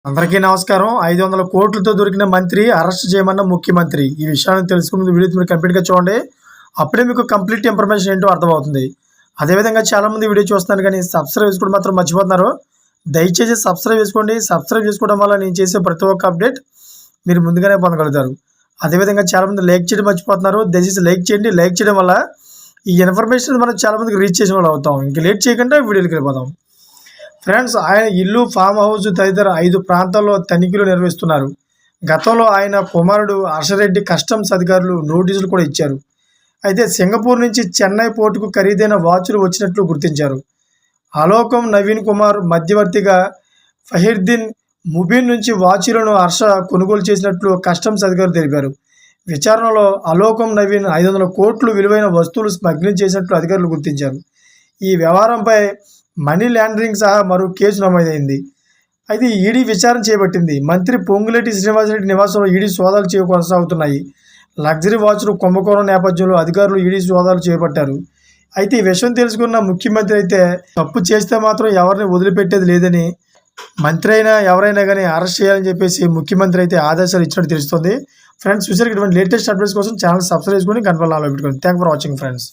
అందరికీ నమస్కారం. 500 కోట్లతో దొరికిన మంత్రి అరెస్ట్ చేయమన్న ముఖ్యమంత్రి. ఈ విషయాన్ని తెలుసుకునే ముందు వీడియో మీరు కంప్లీట్‌గా చూడండి. అప్పుడే మీకు కంప్లీట్ ఇన్ఫర్మేషన్ ఏంటో అర్థమవుతుంది. అదేవిధంగా చాలామంది వీడియో చూస్తున్నారు కానీ సబ్స్క్రైబ్ చేసుకోవడం మాత్రం మర్చిపోతున్నారు. దయచేసి సబ్స్క్రైబ్ చేసుకోండి. సబ్స్క్రైబ్ చేసుకోవడం వల్ల నేను చేసే ప్రతి ఒక్క అప్డేట్ మీరు ముందుగానే పొందగలుగుతారు. అదేవిధంగా చాలామంది లైక్ చేయడం మర్చిపోతున్నారు. దయచేసి లైక్ చేయండి. లైక్ చేయడం వల్ల ఈ ఇన్ఫర్మేషన్ మనం చాలామందికి రీచ్ చేసిన వాళ్ళు అవుతాం. ఇంక లేట్ చేయకుండా వీడియోకి వెళ్ళిపోదాం. ఫ్రెండ్స్, ఆయన ఇల్లు, ఫామ్ హౌస్ తదితర 5 ప్రాంతాల్లో తనిఖీలు నిర్వహిస్తున్నారు. గతంలో ఆయన కుమారుడు హర్షరెడ్డి కస్టమ్స్ అధికారులు నోటీసులు కూడా ఇచ్చారు. అయితే సింగపూర్ నుంచి చెన్నై పోర్టుకు ఖరీదైన వాచులు వచ్చినట్లు గుర్తించారు. అలోకం నవీన్ కుమార్ మధ్యవర్తిగా ఫహీర్దీన్ ముబీన్ నుంచి వాచులను హర్ష కొనుగోలు చేసినట్లు కస్టమ్స్ అధికారులు తెలిపారు. విచారణలో అలోకం నవీన్ 500 కోట్లు విలువైన వస్తువులు స్మగ్లింగ్ చేసినట్లు అధికారులు గుర్తించారు. ఈ వ్యవహారంపై మనీ లాండరింగ్ సహా మరో కేసు నమోదైంది. అయితే ఈడీ విచారణ చేపట్టింది. మంత్రి పొంగులేటి శ్రీనివాసరెడ్డి నివాసంలో ఈడీ సోదాలు కొనసాగుతున్నాయి. లగ్జరీ వాచ్లు కుంభకోణం నేపథ్యంలో అధికారులు ఈడీ సోదాలు చేపట్టారు. అయితే ఈ విషయం తెలుసుకున్న ముఖ్యమంత్రి అయితే తప్పు చేస్తే మాత్రం ఎవరిని వదిలిపెట్టేది లేదని, మంత్రి అయినా ఎవరైనా కానీ అరెస్ట్ చేయాలని చెప్పేసి ముఖ్యమంత్రి అయితే ఆదేశాలు ఇచ్చినట్టు తెలుస్తుంది. ఫ్రెండ్స్, చూసారు ఇటువంటి లేటెస్ట్ అప్డేట్స్ కోసం ఛానల్ సబ్స్క్రైబ్ చేసుకొని గంటల పెట్టుకోండి. Thank for watching friends.